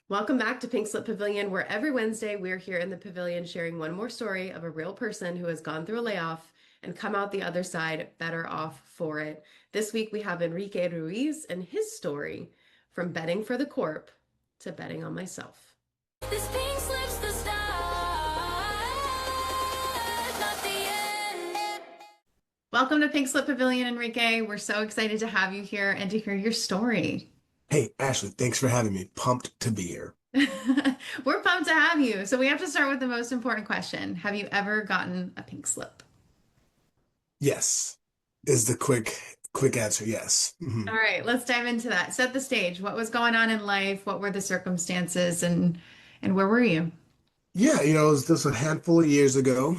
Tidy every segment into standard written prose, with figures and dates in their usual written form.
Welcome back to Pink Slip Pavilion, where every Wednesday we're here in the pavilion sharing one more story of a real person who has gone through a layoff and come out the other side better off for it. This week we have Enrique Ruiz and his story from betting for the corp to betting on myself. This pink slips the stars, not the end. Welcome to Pink Slip Pavilion, Enrique. We're so excited to have you here and to hear your story. Hey, Ashley, thanks for having me. Pumped to be here. We're pumped to have you. So we have to start with the most important question. Have you ever gotten a pink slip? Yes, is the quick answer. Yes. All right, let's dive into that. Set the stage. What was going on in life? What were the circumstances and where were you? Yeah, it was just a handful of years ago,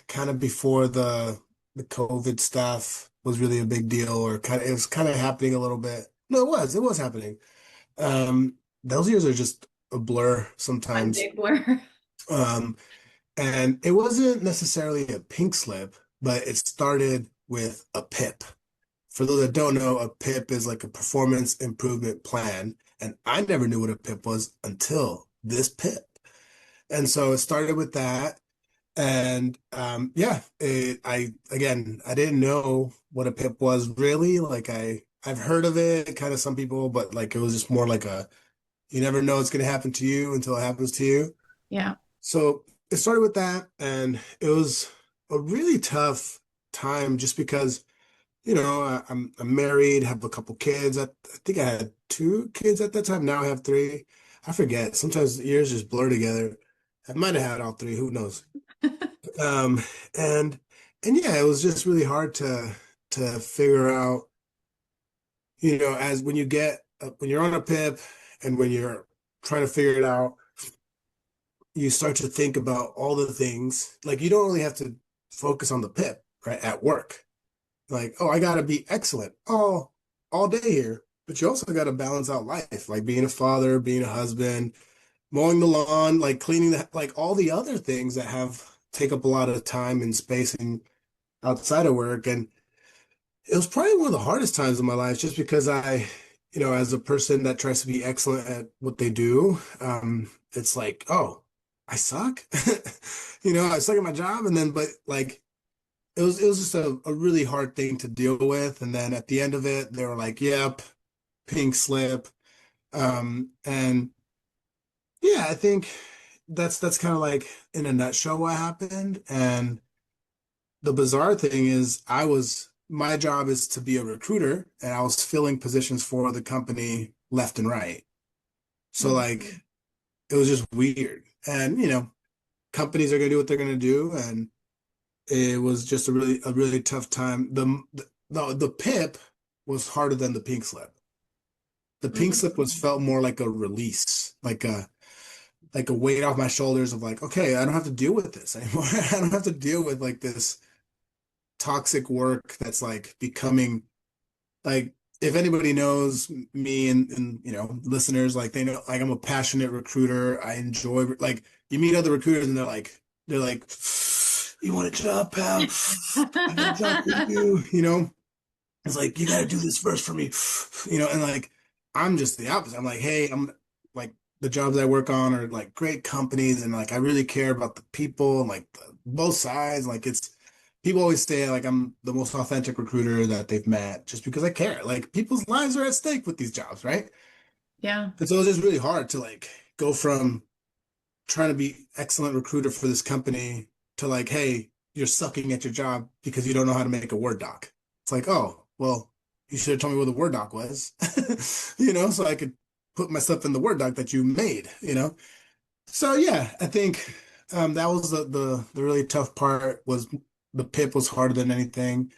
kind of before the COVID stuff was really a big deal, or it was kind of happening a little bit. No, it was happening. Those years are just a blur One sometimes. big blur. Um, and it wasn't necessarily a pink slip, but it started with a PIP. For those that don't know, a PIP is like a performance improvement plan. And I never knew what a PIP was until this PIP. And so it started with that. And yeah, I didn't know what a PIP was really. Like I've heard of it, kind of some people, but like it was just more like you never know what's going to happen to you until it happens to you. Yeah. So it started with that, and it was a really tough time just because, I'm married, have a couple kids. I think I had two kids at that time. Now I have three. I forget. Sometimes the years just blur together. I might have had all three. Who knows? Um, and and yeah, it was just really hard to figure out, as when you're on a PIP and when you're trying to figure it out, you start to think about all the things. Like you don't really have to focus on the PIP, right? At work. Like, oh, I gotta be excellent all day here. But you also gotta balance out life, like being a father, being a husband, mowing the lawn, like cleaning like all the other things that have take up a lot of time and space and outside of work. And it was probably one of the hardest times in my life just because as a person that tries to be excellent at what they do, it's like, oh, I suck. I suck at my job. And then, but like, it was just a really hard thing to deal with. And then at the end of it, they were like, yep, pink slip. And yeah, I think that's kind of like in a nutshell what happened. And the bizarre thing is my job is to be a recruiter, and I was filling positions for the company left and right. So like Mhm. it was just weird. And companies are gonna do what they're gonna do, and it was just a really tough time. The PIP was harder than the pink slip. The pink slip was Mhm. felt more like a release, like a weight off my shoulders of like, okay, I don't have to deal with this anymore. I don't have to deal with like this toxic work that's like becoming like if anybody knows me and listeners, like they know like I'm a passionate recruiter. I enjoy like you meet other recruiters and they're like you want a job, pal? I got a job for you, It's like you gotta do this first for me, and like I'm just the opposite. I'm like, hey, I'm like the jobs I work on are like great companies, and like I really care about the people and like both sides. Like it's people always say like I'm the most authentic recruiter that they've met just because I care. Like people's lives are at stake with these jobs, right? Yeah. And so it's just really hard to like go from trying to be excellent recruiter for this company to like, hey, you're sucking at your job because you don't know how to make a Word doc. It's like, oh, well, you should have told me what the Word doc was, so I could put myself in the Word doc that you made. So yeah, I think that was the really tough part was the PIP was harder than anything.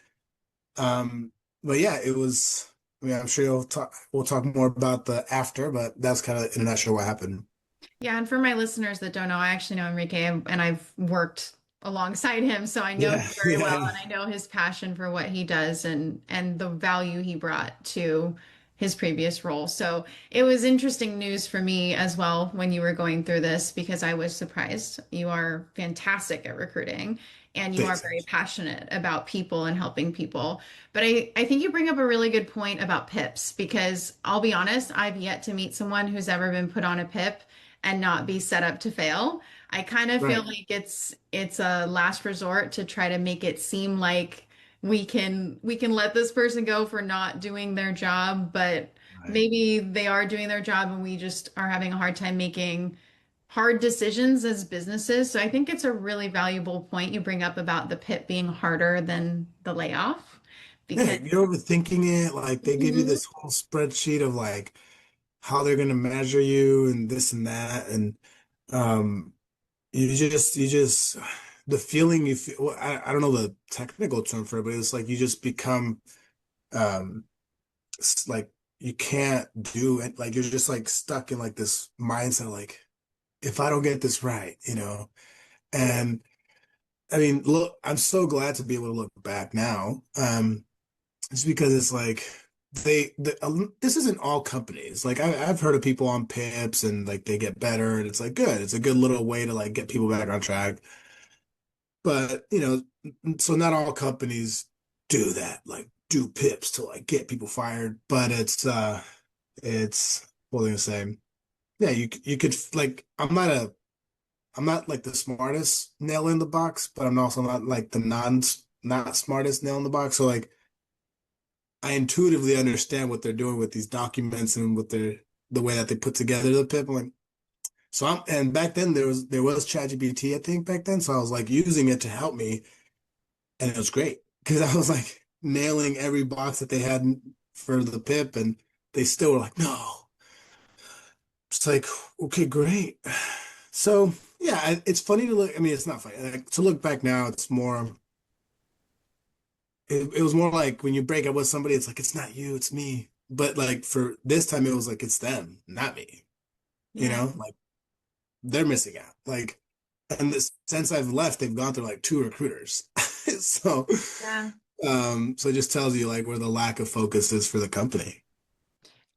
But yeah, it was. I mean, I'm sure we'll talk more about the after, but that's kind of in a nutshell what happened. Yeah, and for my listeners that don't know, I actually know Enrique and I've worked alongside him, so I know him Yeah, very well yeah, and I know his passion for what he does and the value he brought to his previous role. So it was interesting news for me as well when you were going through this because I was surprised. You are fantastic at recruiting and you are Thanks. very passionate about people and helping people. But I think you bring up a really good point about PIPs because I'll be honest, I've yet to meet someone who's ever been put on a PIP and not be set up to fail. I kind of feel Right. like it's a last resort to try to make it seem like we can let this person go for not doing their job, but Right. maybe they are doing their job and we just are having a hard time making hard decisions as businesses. So I think it's a really valuable point you bring up about the PIP being harder than the layoff Yeah, because you're overthinking it. Like they give you Mhm. this whole spreadsheet of like how they're gonna measure you and this and that, and um, you just the feeling you feel. Well, I don't know the technical term for it, but it's like you just become um, like you can't do it. Like you're just like stuck in like this mindset, of, like if I don't get this right, And I mean, look, I'm so glad to be able to look back now. Just because it's like this isn't all companies. Like I've heard of people on PIPs and like they get better and it's like good. It's a good little way to like get people back on track. But so not all companies do that, like do PIPs to like get people fired. But it's what was I gonna say? Yeah, you could like I'm not like the smartest nail in the box, but I'm also not like the not smartest nail in the box. So like I intuitively understand what they're doing with these documents and with the way that they put together the PIP. I'm like, and back then there was ChatGPT, I think back then. So I was like using it to help me, and it was great because I was like nailing every box that they had for the PIP, and they still were like, no. It's like, okay, great. So yeah, it's funny to look. I mean, it's not funny. Like, to look back now, it's more. It was more like when you break up with somebody, it's like it's not you, it's me. But like for this time, it was like it's them, not me. Yeah. Like they're missing out. Like, and since I've left, they've gone through like two recruiters. So, Yeah. so it just tells you like where the lack of focus is for the company.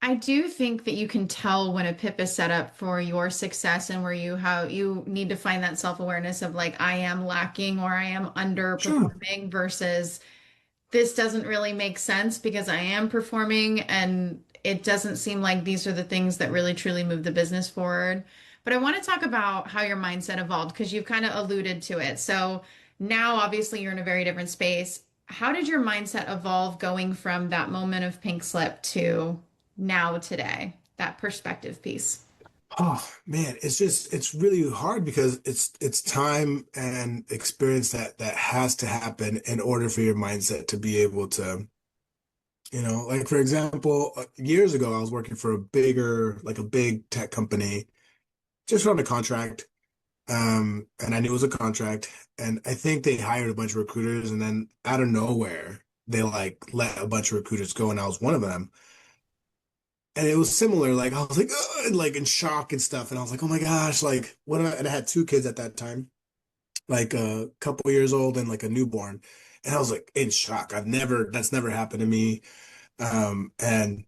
I do think that you can tell when a PIP is set up for your success and where you need to find that self-awareness of like I am lacking or I am Sure. underperforming versus this doesn't really make sense because I am performing and it doesn't seem like these are the things that really truly move the business forward. But I want to talk about how your mindset evolved because you've kind of alluded to it. So now obviously you're in a very different space. How did your mindset evolve going from that moment of pink slip to now today? That perspective piece. Oh man, it's really hard because it's time and experience that has to happen in order for your mindset to be able to, like for example, years ago I was working for like a big tech company, just on a contract, and I knew it was a contract, and I think they hired a bunch of recruiters, and then out of nowhere they like let a bunch of recruiters go, and I was one of them. And it was similar. Like I was like, "Ugh," and like in shock and stuff. And I was like, oh my gosh, like what am I? And I had two kids at that time, like a couple years old and like a newborn. And I was like in shock. That's never happened to me. And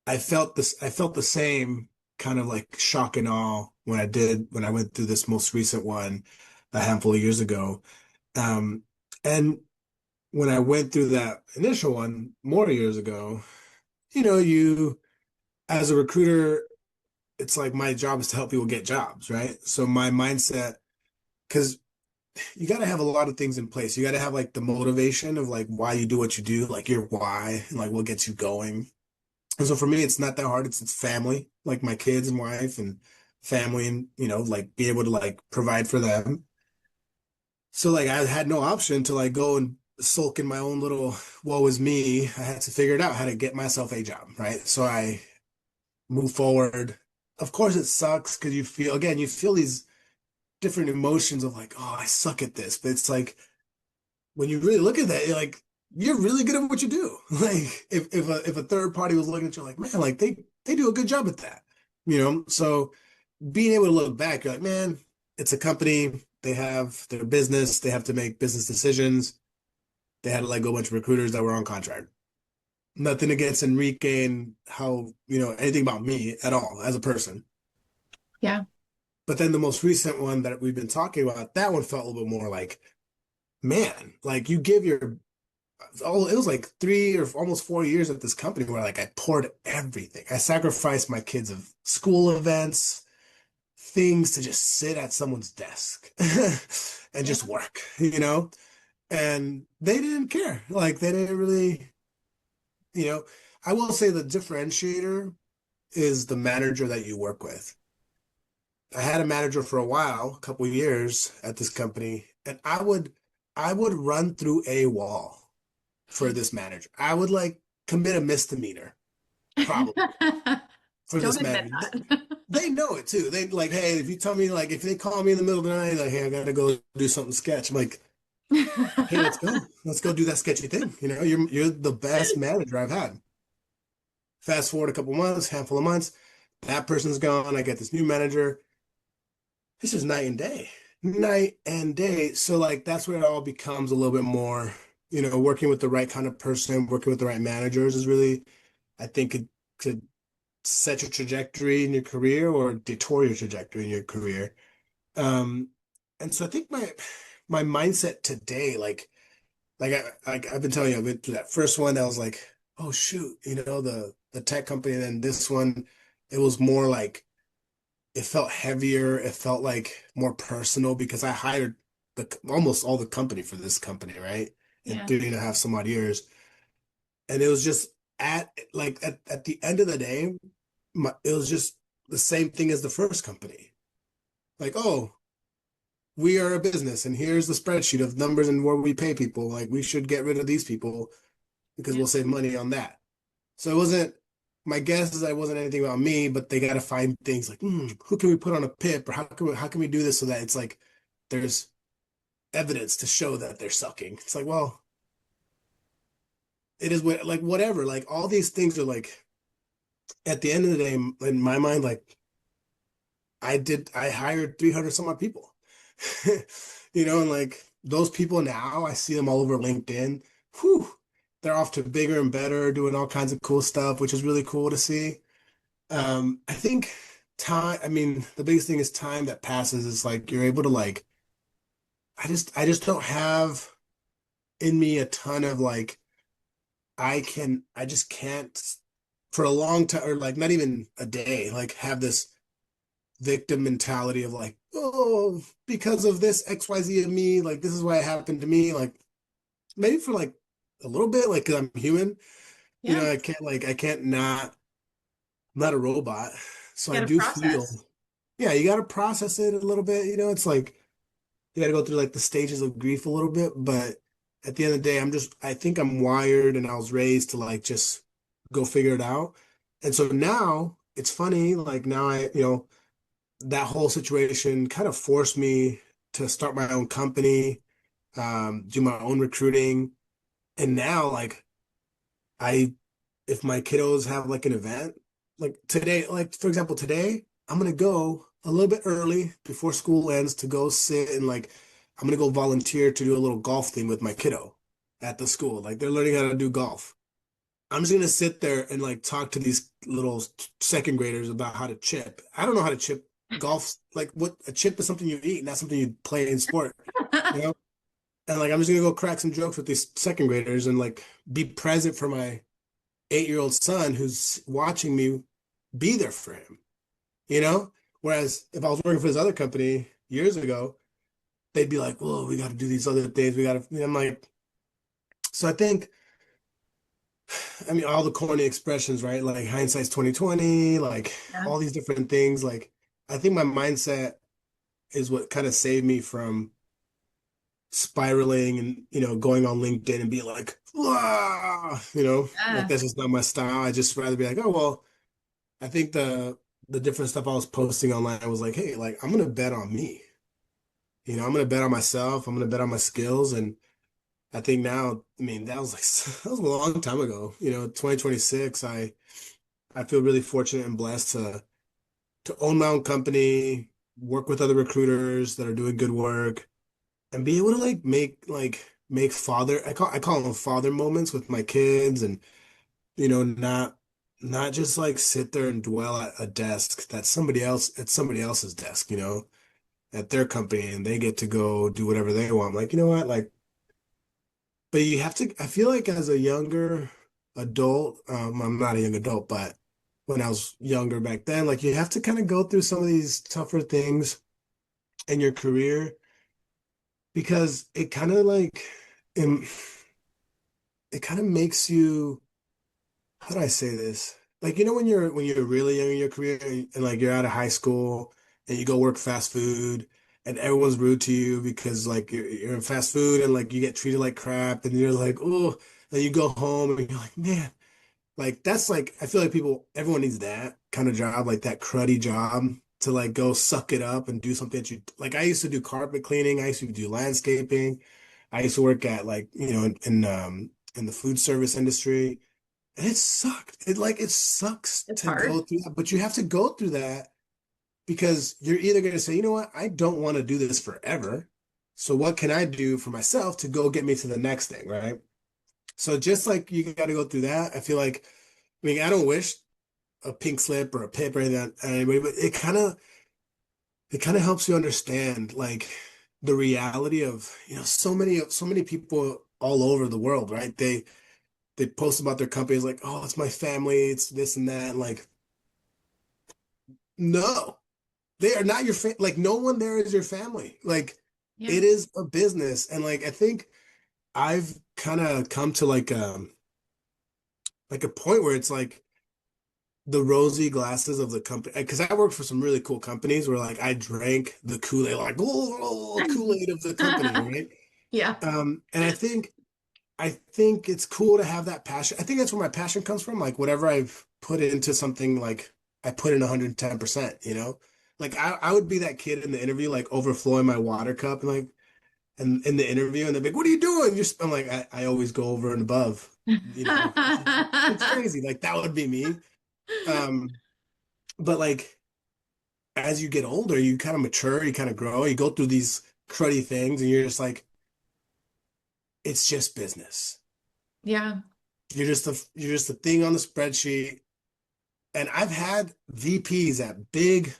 I felt the same kind of like shock and awe when I went through this most recent one a handful of years ago. Um, and when I went through that initial one more years ago, you as a recruiter, it's like my job is to help people get jobs, right? So my mindset, because you got to have a lot of things in place. You got to have like the motivation of like why you do what you do, like your why, and like what gets you going. And so for me, it's not that hard. It's family, like my kids and wife and family, and like be able to like provide for them. So like I had no option to like go and sulk in my own little woe is me. I had to figure it out how to get myself a job, right? So I move forward. Of course, it sucks because you feel these different emotions of like, oh, I suck at this. But it's like when you really look at that, you're really good at what you do. Like if a third party was looking at you like, man, like they do a good job at that, So being able to look back, you're like, man, it's a company. They have their business. They have to make business decisions. They had to let go a bunch of recruiters that were on contract. Nothing against Enrique and how, anything about me at all as a person. Yeah. But then the most recent one that we've been talking about, that one felt a little bit more like, man, like you give your all, it was like 3 or almost 4 years at this company where like I poured everything. I sacrificed my kids' of school events, things to just sit at someone's desk and Yeah. just work. And they didn't care. Like they didn't really, you know, I will say the differentiator is the manager that you work with. I had a manager for a while, a couple of years at this company, and I would run through a wall for this manager. I would like commit a misdemeanor, probably, for Don't this admit manager. that. They know it too. They like, hey, if you tell me like if they call me in the middle of the night, like, hey, I gotta go do something sketch. I'm like, hey, let's go. Let's go do that sketchy thing. You're the best manager I've had. Fast forward a couple months, handful of months, that person's gone. I get this new manager. This is night and day. Night and day. So like that's where it all becomes a little bit more, working with the right kind of person, working with the right managers is really, I think could set your trajectory in your career or detour your trajectory in your career. Um, and so I think my mindset today, I've been telling you, I've been through that first one that was like, oh shoot, the tech company, and then this one, it was more like it felt heavier. It felt like more personal because I hired almost all the company for this company, right? In Yeah. 3.5 some odd years. And it was just at the end of the day, it was just the same thing as the first company. Like, oh, we are a business and here's the spreadsheet of numbers and where we pay people. Like we should get rid of these people because Yeah. we'll save money on that. So it wasn't, my guess is that it wasn't anything about me, but they got to find things like, who can we put on a PIP or how can we do this so that it's like there's evidence to show that they're sucking. It's like, well, it is like whatever. Like all these things are like at the end of the day, in my mind, like I hired 300 some odd people, and like those people now, I see them all over LinkedIn. Whew, they're off to bigger and better, doing all kinds of cool stuff, which is really cool to see. I think time, I mean, the biggest thing is time that passes is like you're able to like, I just don't have in me a ton of like, I just can't for a long time or like not even a day, like have this victim mentality of like, oh, because of this XYZ of me, like this is why it happened to me. Like maybe for like a little bit, like 'cause I'm human, Yeah. I can't not, I'm not a robot. So I Got to do feel, process. yeah, you got to process it a little bit. It's like you got to go through like the stages of grief a little bit. But at the end of the day, I think I'm wired and I was raised to like just go figure it out. And so now it's funny, like now that whole situation kind of forced me to start my own company, do my own recruiting. And now, like, I, if my kiddos have like an event, like today, like for example, today, I'm gonna go a little bit early before school ends to go sit and like, I'm gonna go volunteer to do a little golf thing with my kiddo at the school. Like, they're learning how to do golf. I'm just gonna sit there and like talk to these little second graders about how to chip. I don't know how to chip golf. Like what a chip is something you eat, not something you play in sport, you know? And like I'm just gonna go crack some jokes with these second graders and like be present for my 8-year-old son who's watching me be there for him, you know? Whereas if I was working for this other company years ago, they'd be like, "Whoa, we got to do these other things. We got to." I'm like, so I think I mean, all the corny expressions, right? Like hindsight's 2020, like Yeah. all these different things. Like, I think my mindset is what kind of saved me from spiraling and, going on LinkedIn and being like, "Wah!" Like Yeah. that's just not my style. I just rather be like, oh, well, I think the different stuff I was posting online was like, hey, like I'm gonna bet on me. I'm gonna bet on myself. I'm gonna bet on my skills. And I think now, I mean, that was like that was a long time ago. 2026. I feel really fortunate and blessed to own my own company, work with other recruiters that are doing good work, and be able to like make father I call them father moments with my kids and not just like sit there and dwell at a desk that's somebody else's desk, at their company, and they get to go do whatever they want. Like, you know what? Like, but you have to, I feel like as a younger adult, I'm not a young adult, but when I was younger back then, like you have to kind of go through some of these tougher things in your career because it kind of like, um, it kind of makes you, how do I say this? Like, when you're really young in your career and like you're out of high school and you go work fast food and everyone's rude to you because like you're in fast food and like you get treated like crap and you're like, oh, and you go home and you're like, man, like that's like I feel like everyone needs that kind of job, like that cruddy job to like go suck it up and do something that you like. I used to do carpet cleaning, I used to do landscaping, I used to work at like, in the food service industry. And it sucked. It sucks It's to hard. go through that, but you have to go through that because you're either going to say, you know what, I don't want to do this forever. So what can I do for myself to go get me to the next thing, right? So just like you got to go through that, I feel like, I mean, I don't wish a pink slip or a PIP or anything on anybody, but it kind of helps you understand like the reality of, so many people all over the world, right? They post about their companies like, oh, it's my family, it's this and that. And like, no, they are not your like no one there is your family. Like Yeah. it is a business. And like I think I've kind of come to like a point where it's like the rosy glasses of the company. Because I worked for some really cool companies where like I drank the Kool-Aid, like oh, Kool-Aid of the company, right? Yeah. And I think it's cool to have that passion. I think that's where my passion comes from. Like whatever I've put into something, like I put in 110%, Like I would be that kid in the interview, like overflowing my water cup and like and in the interview and they're like, what are you doing? I'm like, I always go over and above, it's crazy. Like that would be me. Um, but like as you get older, you kind of mature, you kind of grow, you go through these cruddy things and you're just like, it's just business. Yeah. You're just a thing on the spreadsheet. And I've had VPs at big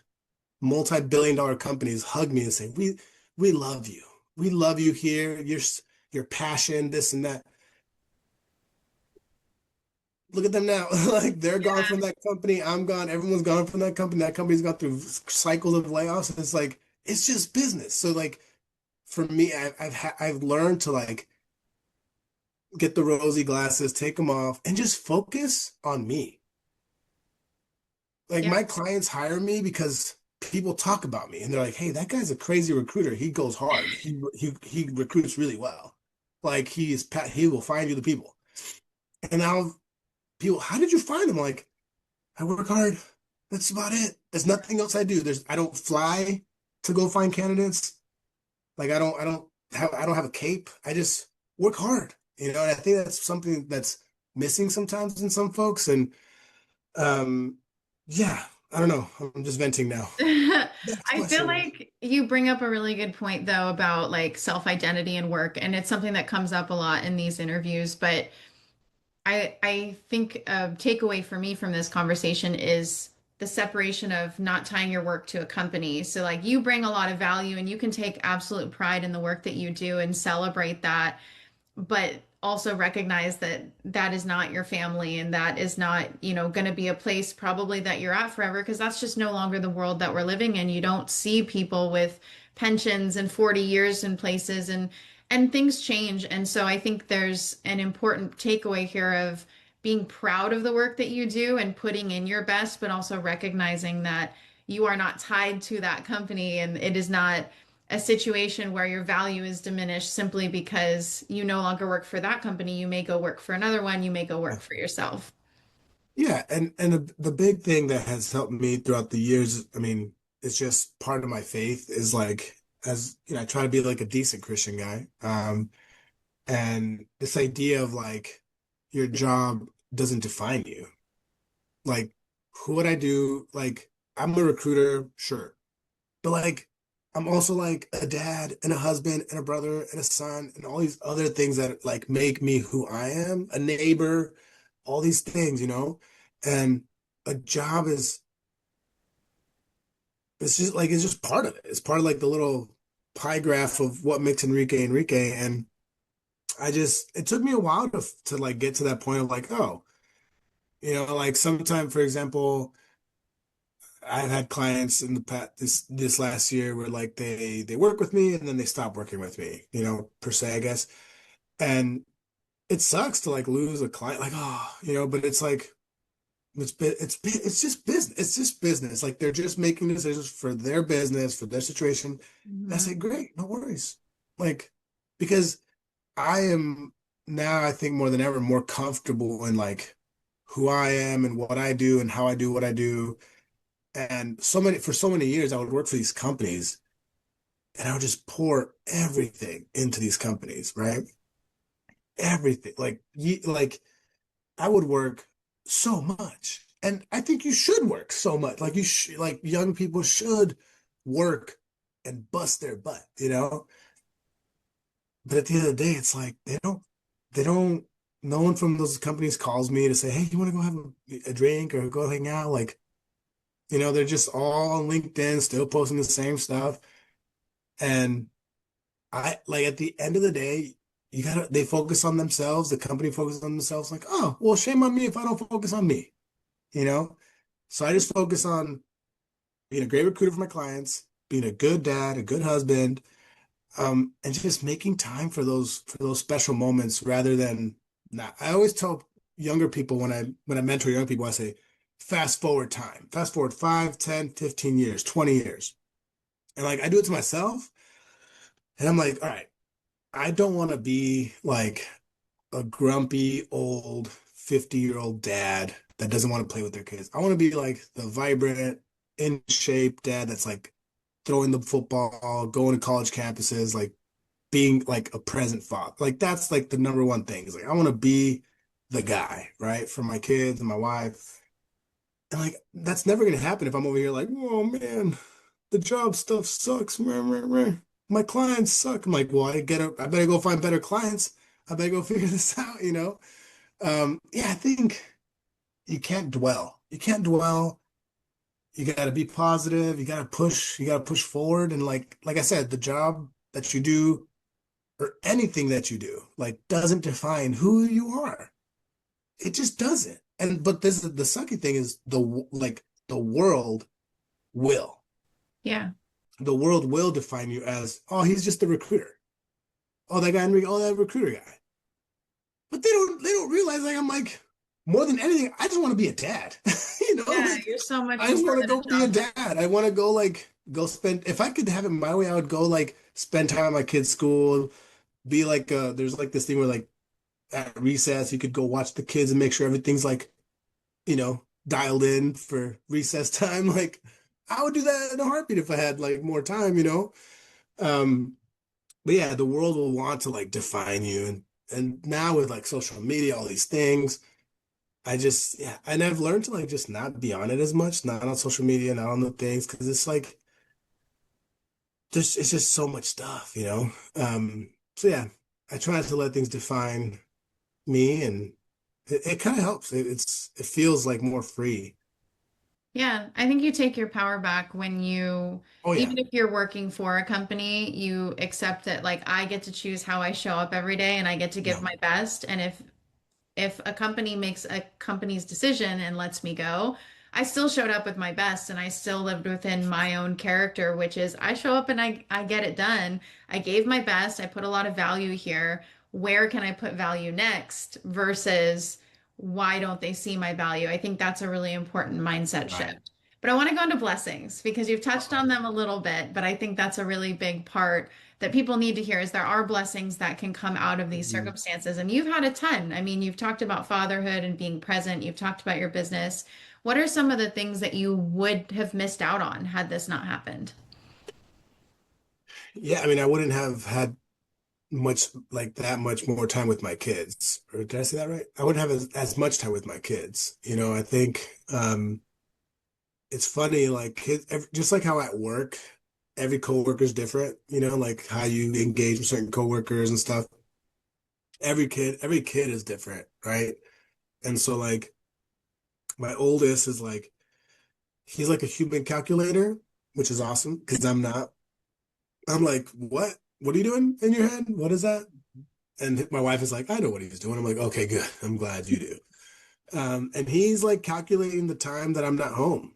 multi-billion dollar companies hug me and say, we love you. We love you here. Your passion, this and that. Look at them now. Like they're gone from that company. I'm gone. Everyone's gone from that company. That company's gone through cycles of layoffs. And it's like, it's just business. So like for me, I've learned to like get the rosy glasses, take them off, and just focus on me. Like Yeah. my clients hire me because people talk about me and they're like, "Hey, that guy's a crazy recruiter. He goes hard. He recruits really well. Like he will find you the people." And now people, how did you find him? Like, I work hard. That's about it. There's nothing else I do. I don't fly to go find candidates. Like I don't have a cape. I just work hard. And I think that's something that's missing sometimes in some folks. And um, yeah, I don't know. I'm just venting now. Next I feel question. like you bring up a really good point though about like self-identity and work, and it's something that comes up a lot in these interviews, but I think a takeaway for me from this conversation is the separation of not tying your work to a company. So like you bring a lot of value and you can take absolute pride in the work that you do and celebrate that, but also recognize that that is not your family and that is not, going to be a place probably that you're at forever because that's just no longer the world that we're living in. You don't see people with pensions and 40 years in places and things change. And so I think there's an important takeaway here of being proud of the work that you do and putting in your best, but also recognizing that you are not tied to that company and it is not a situation where your value is diminished simply because you no longer work for that company. You may go work for another one, you may go work for yourself. Yeah, and the big thing that has helped me throughout the years, I mean, it's just part of my faith is like as I try to be like a decent Christian guy. And this idea of like your job doesn't define you. Like who would I do? Like I'm a recruiter, sure. But like I'm also like a dad and a husband and a brother and a son and all these other things that like make me who I am, a neighbor. all these things, and a job is it's just like it's just part of it. It's part of like the little pie graph of what makes Enrique Enrique. And it took me a while to like get to that point of like, oh, like sometime, for example, I've had clients in the past this last year where like they work with me and then they stop working with me, per se, I guess. And it sucks to like lose a client, like, oh, but it's like it's just business. It's just business. Like they're just making decisions for their business, for their situation. And I Mhm. say, great, no worries. Like, because I am now, I think more than ever, more comfortable in like who I am and what I do and how I do what I do. And for so many years, I would work for these companies and I would just pour everything into these companies, right? Everything. Like I would work so much. And I think you should work so much. Like like young people should work and bust their butt. But at the end of the day, it's like they don't, no one from those companies calls me to say, hey, you want to go have a drink or go hang out? Like, they're just all on LinkedIn, still posting the same stuff. And I like at the end of the day, they focus on themselves, the company focuses on themselves, like, oh, well, shame on me if I don't focus on me, you know? So I just focus on being a great recruiter for my clients, being a good dad, a good husband, and just making time for those special moments rather than not. I always tell younger people when I mentor young people, I say, fast forward time. Fast forward 5, 10, 15 years, 20 years. And like I do it to myself, and I'm like, all right, I don't want to be like a grumpy old 50-year-old dad that doesn't want to play with their kids. I want to be like the vibrant, in shape dad that's like throwing the football, going to college campuses, like being like a present father. Like that's like the number one thing. Is like I want to be the guy, right? For my kids and my wife. And like that's never gonna happen if I'm over here like, oh man, the job stuff sucks. Meh, meh, meh. My clients suck. I'm like, well, I better go find better clients. I better go figure this out. Yeah, I think you can't dwell. You can't dwell. You gotta be positive. You gotta push forward. And like I said, the job that you do or anything that you do, like doesn't define who you are. It just doesn't. And but this the sucky thing is the world will. Yeah. The world will define you as, oh, he's just a recruiter. Oh, that guy Enrique, oh, that recruiter guy. But they don't realize like I'm like more than anything, I just want to be a dad. Yeah, Like you're so much I just more want to than a go be a job. dad. I want to go like go spend if I could have it my way, I would go like spend time at my kids' school, be like there's like this thing where like at recess you could go watch the kids and make sure everything's like, dialed in for recess time. Like I would do that in a heartbeat if I had like more time. Um, but yeah, the world will want to like define you and now with like social media, all these things, yeah, and I've learned to like just not be on it as much, not on social media, not on the things, because it's like it's just so much stuff. So yeah, I try not to let things define me and it kind of helps. It feels like more free. Yeah, I think you take your power back when you, Oh yeah. even if you're working for a company, you accept that like I get to choose how I show up every day and I get to give Yeah. my best. And if a company makes a company's decision and lets me go, I still showed up with my best and I still lived within my own character, which is I show up and I get it done. I gave my best. I put a lot of value here. Where can I put value next versus why don't they see my value? I think that's a really important mindset Right. shift. But I want to go into blessings because you've touched Uh-oh. on them a little bit, but I think that's a really big part that people need to hear is there are blessings that can come out of these Mhm. circumstances. And you've had a ton. I mean, you've talked about fatherhood and being present. You've talked about your business. What are some of the things that you would have missed out on had this not happened? Yeah, I mean, I wouldn't have had that much more time with my kids. Or did I say that right? I wouldn't have as much time with my kids. I think it's funny, like just like how at work, every coworker is different, like how you engage with certain coworkers and stuff. Every kid is different, right? And so like my oldest is like he's like a human calculator, which is awesome because I'm not. I'm like, what? What are you doing in your head? What is that? And my wife is like, I know what he's doing. I'm like, okay, good. I'm glad you do. And he's like calculating the time that I'm not home,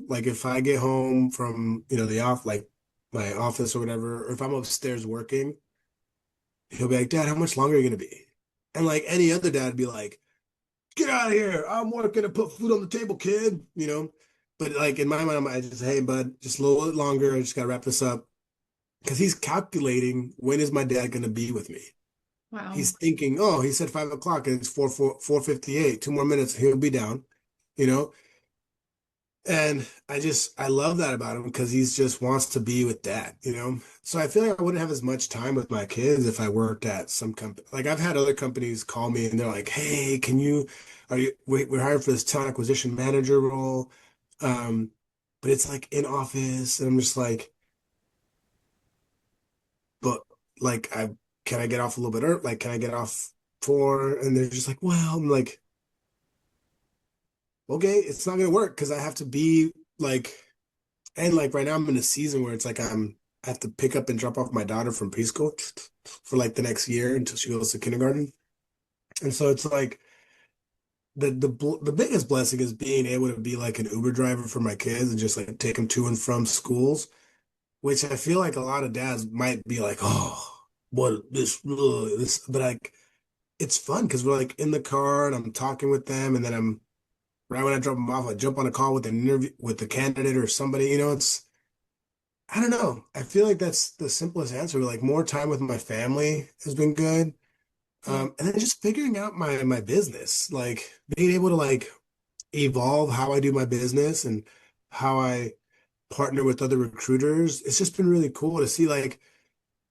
like if I get home from, like my office or whatever, or if I'm upstairs working, he'll be like, Dad, how much longer are you going to be? And like any other dad would be like, get out of here. I'm working to put food on the table, kid. But like in my mind, I just, hey, bud, just a little bit longer. I just got to wrap this up because he's calculating when is my dad going to be with me? Wow. He's thinking, oh, he said 5 o'clock and it's 4:58. 2 more minutes, he'll be down, you know? And I love that about him because he's just wants to be with dad. So I feel like I wouldn't have as much time with my kids if I worked at some company. Like I've had other companies call me and they're like, hey, we're hired for this talent acquisition manager role. Um, but it's like in office. And I'm just like, but like, can I get off a little bit early? Like, can I get off 4? And they're just like, well, I'm like, okay, it's not gonna work because I have to be like, and like right now I'm in a season where it's like I have to pick up and drop off my daughter from preschool for like the next year until she goes to kindergarten. And so it's like the biggest blessing is being able to be like an Uber driver for my kids and just like take them to and from schools, which I feel like a lot of dads might be like, oh, what this, but like it's fun because we're like in the car and I'm talking with them, and then I'm right when I drop them off, I jump on a call with an interview with the candidate or somebody. I don't know. I feel like that's the simplest answer. Like more time with my family has been good. Yeah. And then just figuring out my business, like being able to like evolve how I do my business and how I partner with other recruiters. It's just been really cool to see like,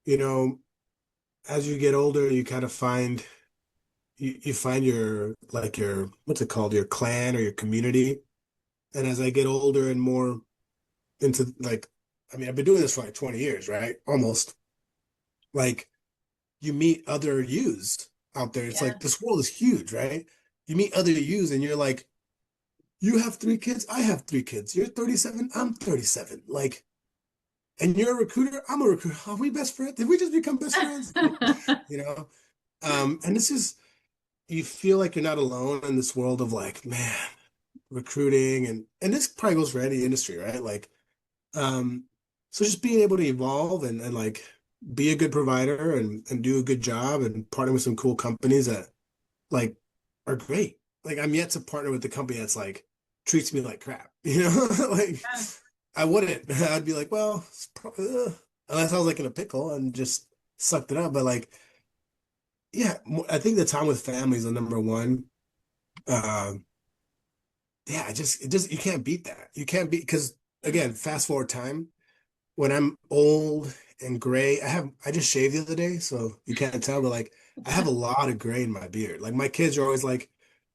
you know, as you get older, you kind of you find your like your what's it called, your clan or your community. And as I get older and more into like, I mean, I've been doing this for like 20 years, right? Almost. Like you meet other yous out there. It's Yeah. like this world is huge, right? You meet other yous and you're like, you have 3 kids, I have 3 kids. You're 37, I'm 37. Like, and you're a recruiter, I'm a recruiter. Are we best friends? Did we just become best friends? You know? And this is you feel like you're not alone in this world of like, man, recruiting and this probably goes for any industry, right? Like, um, so just being able to evolve and like be a good provider and do a good job and partner with some cool companies that like are great. Like I'm yet to partner with the company that's like treats me like crap, Like I wouldn't. I'd be like, well, unless I was like in a pickle and just sucked it up. But like, yeah, I think the time with family is the number one. Um, yeah, it just you can't beat that. You can't beat because again, fast forward time when I'm old and gray. I just shaved the other day, so you can't tell, but like I have a lot of gray in my beard. Like my kids are always like,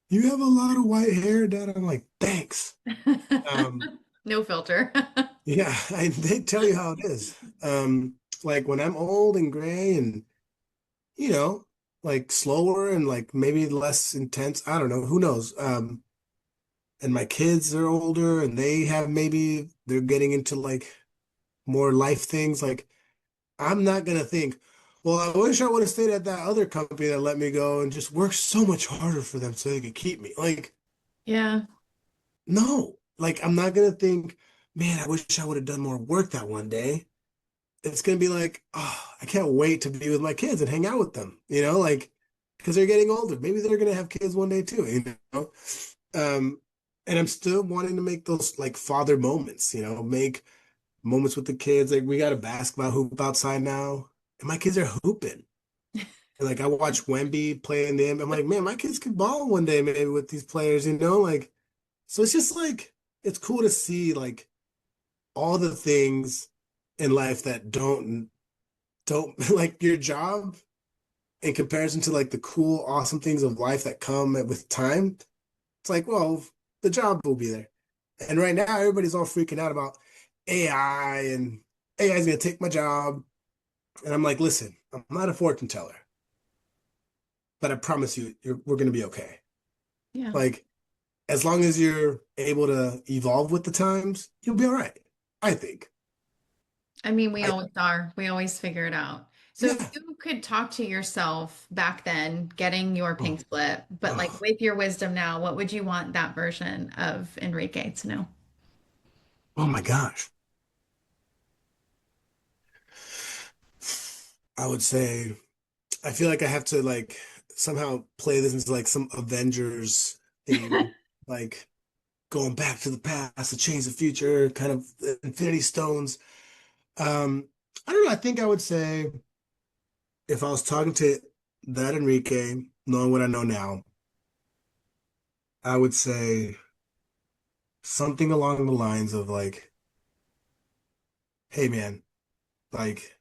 "You have a lot of white hair, Dad." I'm like, "Thanks." Um, No filter. yeah, they tell you how it is. Like when I'm old and gray and you know, like slower and like maybe less intense. I don't know. Who knows? And my kids are older and they're getting into like more life things. Like I'm not gonna think, well, I wish I would have stayed at that other company that let me go and just worked so much harder for them so they could keep me. Like, Yeah. no, like I'm not gonna think, man, I wish I would have done more work that one day. It's gonna be like, oh, I can't wait to be with my kids and hang out with them, like because they're getting older. Maybe they're gonna have kids one day too, Um, and I'm still wanting to make those like father moments, make moments with the kids. Like we got a basketball hoop outside now, and my kids are hooping. And like I watch Wemby playing them. I'm like, man, my kids could ball one day maybe with these players. Like so it's just like it's cool to see like all the things in life that don't like your job in comparison to like the cool, awesome things of life that come with time. It's like, well, the job will be there. And right now everybody's all freaking out about AI and AI is gonna take my job. And I'm like, listen, I'm not a fortune teller, but I promise you, we're gonna be okay. Yeah. Like, as long as you're able to evolve with the times, you'll be all right. I think. I mean, we I always are. We always figure it out. So if Yeah. you could talk to yourself back then, getting your pink Oh, slip, but like oh, with your wisdom now, what would you want that version of Enrique to know? oh my gosh. I would say I feel like I have to like somehow play this into like some Avengers theme, like going back to the past to change the future, kind of Infinity Stones. Um, I don't know. I think I would say if I was talking to that Enrique, knowing what I know now, I would say something along the lines of like, "Hey man, like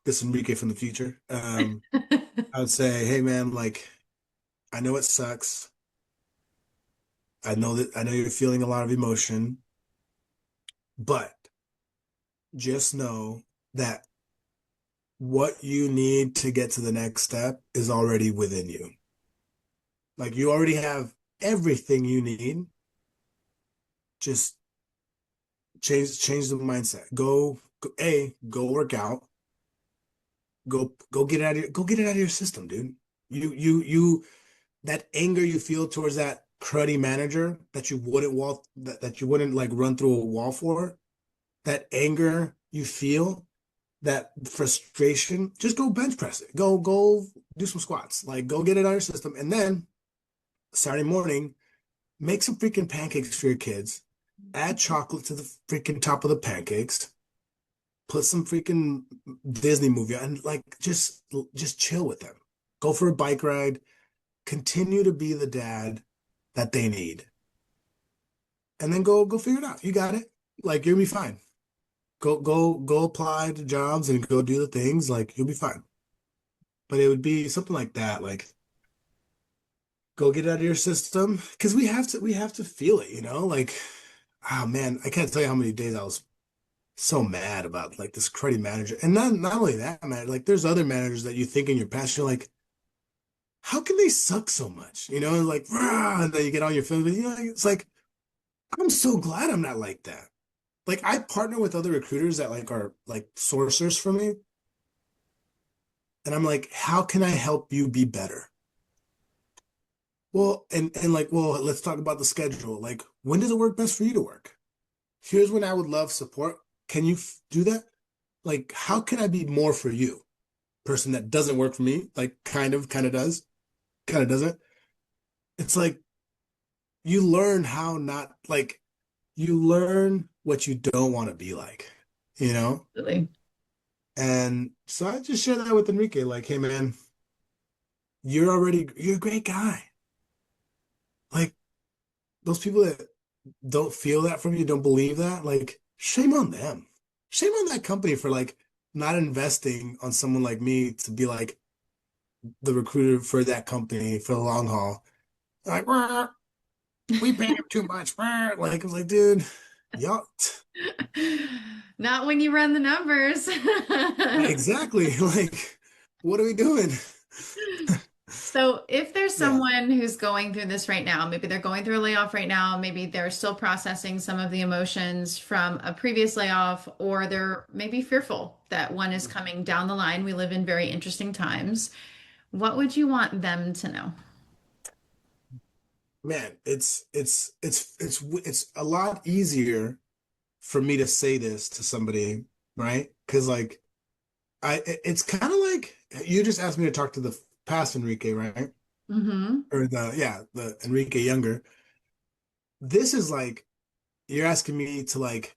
this Enrique from the future." I would say, "Hey man, like I know it sucks. I know you're feeling a lot of emotion, but just know that what you need to get to the next step is already within you. Like you already have everything you need. Just change the mindset. Go work out. Go get it out of go get it out of your system, dude. You that anger you feel towards that cruddy manager that that you wouldn't like run through a wall for, that anger you feel, that frustration, just go bench press it. Go do some squats. Like go get it out of your system. And then Saturday morning, make some freaking pancakes for your kids. Add chocolate to the freaking top of the pancakes. Put some freaking Disney movie and like just chill with them. Go for a bike ride. Continue to be the dad that they need. And then go figure it out. You got it. Like you'll be fine. Go apply to jobs and go do the things, like you'll be fine. But it would be something like that, like go get it out of your system because we have to feel it, like oh man, I can't tell you how many days I was so mad about like this cruddy manager. And not only that, man, like there's other managers that you think in your past, you're like, how can they suck so much? And like rah, and then you get all your feelings, it's like I'm so glad I'm not like that. Like I partner with other recruiters that like are like sourcers for me. And I'm like, how can I help you be better? Well, and like, well, let's talk about the schedule. Like, when does it work best for you to work? Here's when I would love support. Can you do that? Like, how can I be more for you? Person that doesn't work for me, like kind of does, kind of doesn't. It's like you learn how not like you learn what you don't want to be like, you know? Absolutely. And so I just share that with Enrique, like, hey man, you're a great guy. Like those people that don't feel that from you, don't believe that, like shame on them. Shame on that company for like not investing on someone like me to be like the recruiter for that company for the long haul. Like, "Wah, we paid him too much." Wah." Like, I was like, dude, y'all, Not when you run the numbers. exactly. Like, what are we doing? So, if there's Yeah. someone who's going through this right now, maybe they're going through a layoff right now, maybe they're still processing some of the emotions from a previous layoff, or they're maybe fearful that one is coming down the line. We live in very interesting times. What would you want them to know? Man, it's a lot easier for me to say this to somebody, right? Because like it's kind of like you just asked me to talk to the past Enrique, right? Hmm. Or the Enrique younger. This is like you're asking me to like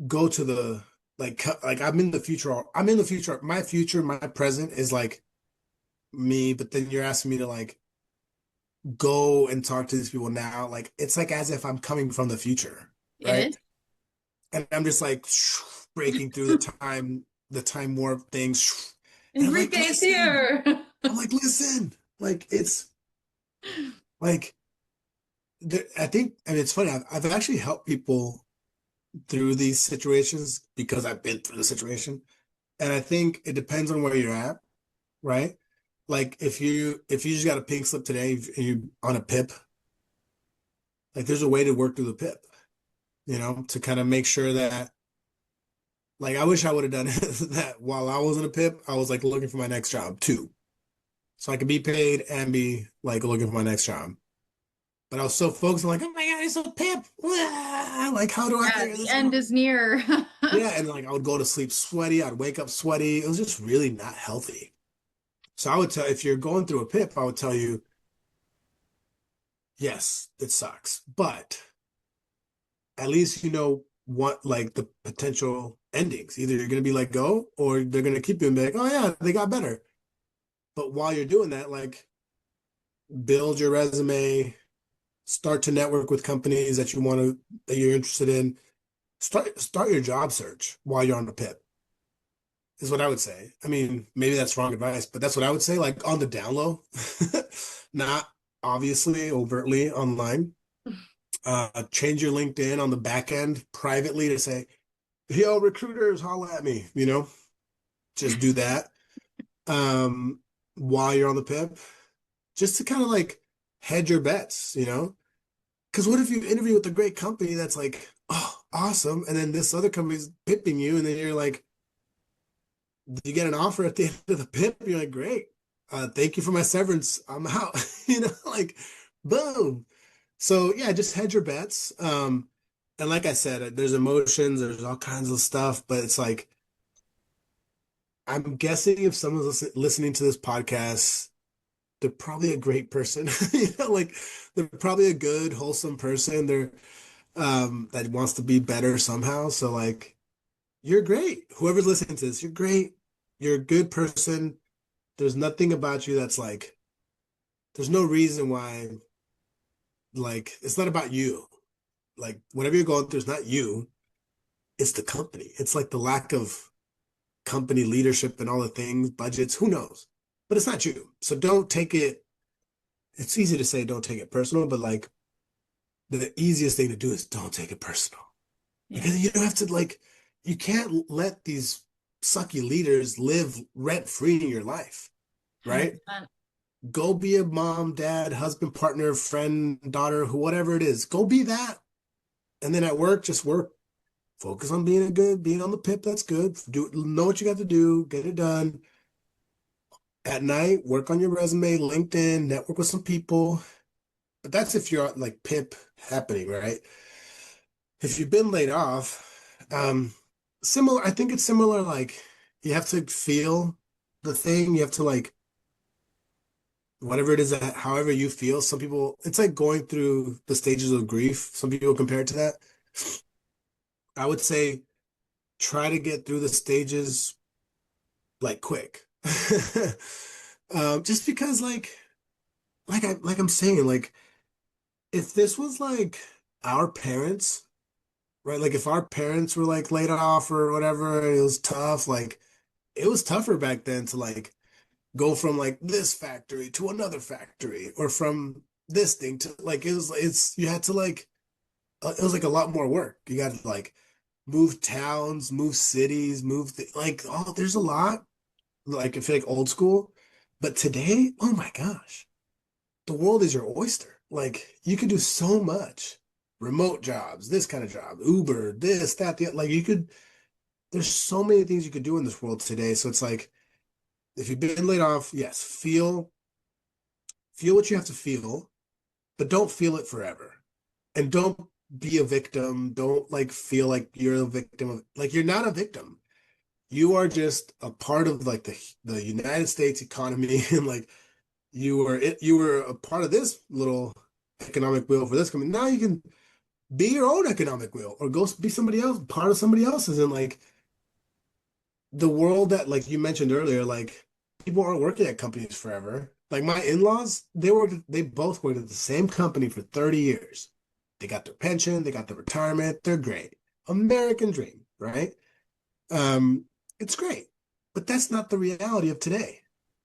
go to the like I'm in the future. I'm in the future. My future, my present is like me, but then you're asking me to like go and talk to these people now. Like it's like as if I'm coming from the future, right? It And I'm just like breaking through the time warp things. And I'm like, Enrique's listen. here. I'm like, listen. Like it's like I think, and it's funny. I've actually helped people through these situations because I've been through the situation. And I think it depends on where you're at, right? Like if you just got a pink slip today and you on a PIP, like there's a way to work through the PIP, to kind of make sure that, like, I wish I would have done that while I was in a PIP. I was like looking for my next job too, so I could be paid and be like looking for my next job. But I was so focused on like, oh my God, it's a PIP. Like, how do I Yeah, figure the this end out? is near. Yeah, and like I would go to sleep sweaty, I'd wake up sweaty. It was just really not healthy. So I would tell, if you're going through a PIP, I would tell you, yes, it sucks, but at least you know what, like, the potential endings. Either you're going to be let go or they're going to keep you and be like, oh yeah, they got better. But while you're doing that, like, build your resume, start to network with companies that you're interested in. Start your job search while you're on the PIP is what I would say. I mean, maybe that's wrong advice, but that's what I would say. Like, on the down low, not obviously overtly online. Change your LinkedIn on the back end privately to say, yo, recruiters, holla at me, just do that. While you're on the PIP, just to kind of like hedge your bets. Because what if you interview with a great company that's like, oh, awesome, and then this other company's pipping you, and then you're like, you get an offer at the end of the PIP, you're like, great, thank you for my severance, I'm out, like, boom. So yeah, just hedge your bets. And like I said, there's emotions, there's all kinds of stuff, but it's like, I'm guessing if someone's listening to this podcast, they're probably a great person. Like, they're probably a good, wholesome person. They're that wants to be better somehow. So like, you're great. Whoever's listening to this, you're great. You're a good person. There's nothing about you that's like, there's no reason why, like, it's not about you. Like, whatever you're going through, it's not you. It's the company. It's like the lack of company leadership and all the things, budgets, who knows? But it's not you. So don't take it. It's easy to say don't take it personal, but like, the easiest thing to do is don't take it personal. Yeah, Because you don't have to, like, you can't let these sucky leaders live rent free in your life, right? 100%. Go be a mom, dad, husband, partner, friend, daughter, who, whatever it is. Go be that. And then at work, just work. Focus on being on the PIP. That's good. Know what you got to do, get it done. At night, work on your resume, LinkedIn, network with some people. But that's if you're like PIP happening, right? If you've been laid off, similar, I think it's similar. Like, you have to feel the thing. You have to, like, whatever it is, that however you feel. Some people, it's like going through the stages of grief. Some people compare it to that. I would say try to get through the stages like quick. Just because, like I'm saying, like, if this was like our parents, right? Like, if our parents were like laid off or whatever, and it was tough, like, it was tougher back then to like go from like this factory to another factory, or from this thing to, like, you had to like, it was like a lot more work. You got to like move towns, move cities, like, oh, there's a lot. Like, I feel like old school. But today, oh my gosh, the world is your oyster. Like, you can do so much. Remote jobs, this kind of job, Uber, this, that, the, like, there's so many things you could do in this world today. So it's like, if you've been laid off, yes, feel what you have to feel, but don't feel it forever. And don't be a victim. Don't like feel like you're a victim of, like, you're not a victim. You are just a part of like the United States economy, and like, you were a part of this little economic wheel for this company. Now you can be your own economic wheel, or go be somebody else, part of somebody else's. And like, the world that, like you mentioned earlier, like, people aren't working at companies forever. Like, my in-laws, they both worked at the same company for 30 years. They got their pension, they got their retirement, they're great. American dream, right? Um, it's great. But that's not the reality of today.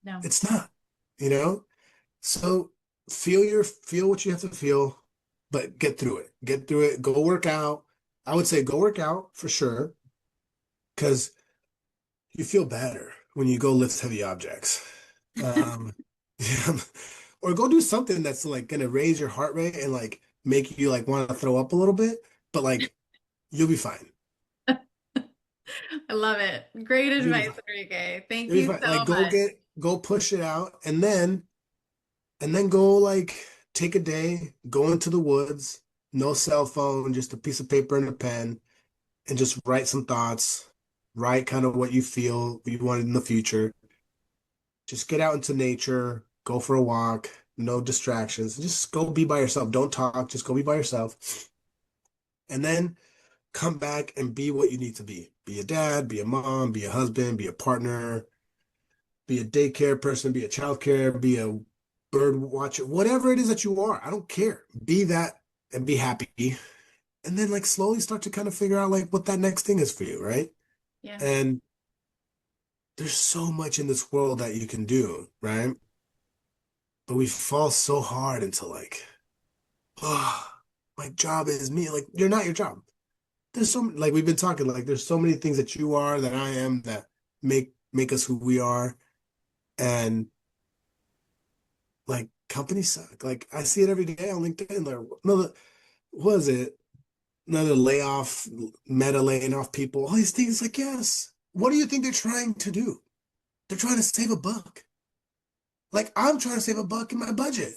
No. It's not, you know? So feel what you have to feel, but get through it. Get through it. Go work out. I would say go work out for sure, because you feel better when you go lift heavy objects. Um, yeah, or go do something that's like gonna raise your heart rate and like make you like want to throw up a little bit, but like you'll be fine. I love it. Great You'll be advice, fine. Enrique. Thank You'll be you fine. so Like much. go push it out, and then go like take a day, go into the woods, no cell phone, just a piece of paper and a pen, and just write some thoughts, write kind of what you feel you want in the future. Just get out into nature, go for a walk, no distractions. Just go be by yourself. Don't talk, just go be by yourself. And then come back and be what you need to be. Be a dad, be a mom, be a husband, be a partner, be a daycare person, be a childcare, be a bird watcher, whatever it is that you are. I don't care. Be that and be happy. And then like slowly start to kind of figure out like what that next thing is for you, right? Yeah. And there's so much in this world that you can do, right? But we fall so hard into like, oh, my job is me. Like you're not your job. There's so like we've been talking like there's so many things that you are that I am that make us who we are. And like companies suck. Like I see it every day on LinkedIn. Like another what is it? Another layoff, meta laying off people. All these things. Like yes. What do you think they're trying to do? They're trying to save a buck. Like I'm trying to save a buck in my budget.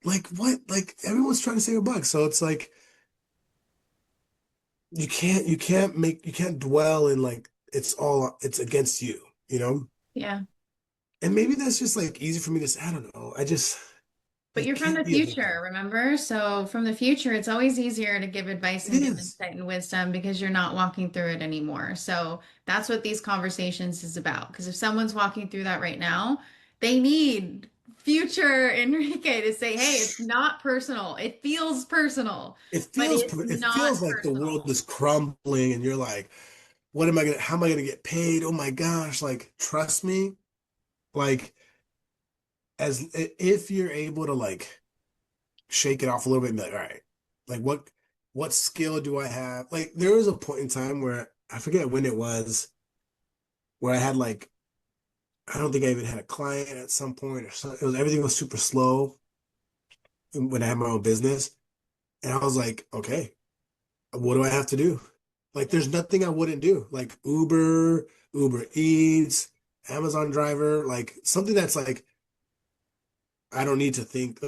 Like what? Like everyone's trying to save a buck. So it's like you can't dwell in like it's against you, you know? Yeah. And maybe that's just like easy for me to say. I don't know. But It you're from can't the be a victim. future, remember? So from the future, it's always easier to give advice It and give is. insight and wisdom because you're not walking through it anymore. So that's what these conversations is about. Because if someone's walking through that right now, they need future Enrique to say, hey, it's not personal. It feels personal, but it's It not feels like the world personal. is crumbling and you're like, how am I gonna get paid? Oh my gosh, like trust me, like if you're able to like shake it off a little bit and be like, all right, like what skill do I have? Like there was a point in time where I forget when it was where I had like I don't think I even had a client at some point or something. It was everything was super slow when I had my own business. And I was like, okay, what do I have to do? Like Yeah. there's nothing I wouldn't do. Like Uber Eats, Amazon driver, like something that's like I don't need to think.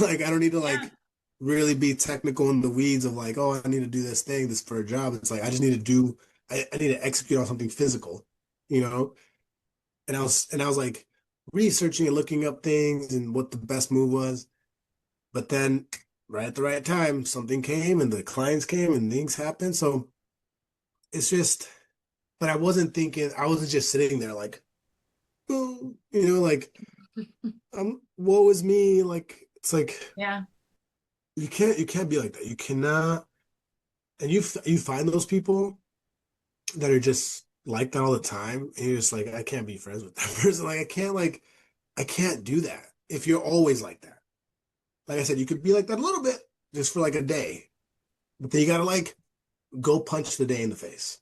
Like I don't need to Yeah. like really be technical in the weeds of like, oh, I need to do this for a job. It's like I just need to do I need to execute on something physical, you know? And I was like researching and looking up things and what the best move was. But then right at the right time, something came and the clients came and things happened. So it's just, but I wasn't just sitting there like, oh, like woe is me. Like it's like Yeah. you can't be like that. You cannot, and you find those people that are just like that all the time, and you're just like, I can't be friends with that person. I can't do that if you're always like that. Like I said, you could be like that a little bit just for like a day, but then you gotta like go punch the day in the face.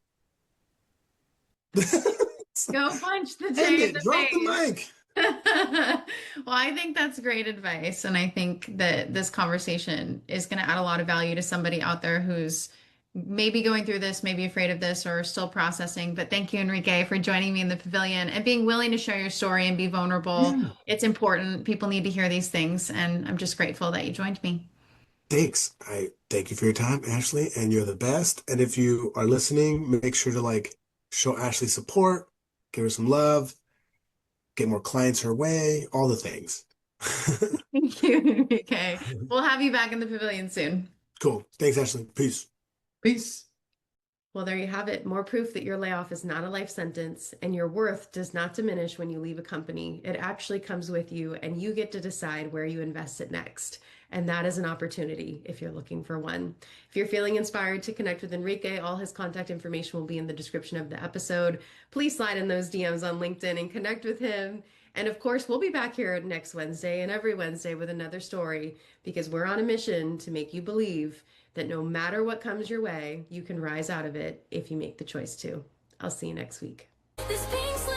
Go punch the End day in it. the Drop the face. mic. Well, I think that's great advice. And I think that this conversation is going to add a lot of value to somebody out there who's maybe going through this, maybe afraid of this, or still processing. But thank you, Enrique, for joining me in the pavilion and being willing to share your story and be vulnerable. Yeah. It's important. People need to hear these things. And I'm just grateful that you joined me. Thanks. I thank you for your time, Ashley, and you're the best. And if you are listening, make sure to like show Ashley support, give her some love, get more clients her way, all the things. Thank you, Enrique. We'll have you back in the pavilion soon. Cool. Thanks, Ashley. Peace. Peace. Well, there you have it. More proof that your layoff is not a life sentence and your worth does not diminish when you leave a company. It actually comes with you, and you get to decide where you invest it next. And that is an opportunity if you're looking for one. If you're feeling inspired to connect with Enrique, all his contact information will be in the description of the episode. Please slide in those DMs on LinkedIn and connect with him. And of course, we'll be back here next Wednesday and every Wednesday with another story because we're on a mission to make you believe that no matter what comes your way, you can rise out of it if you make the choice to. I'll see you next week. This pink slip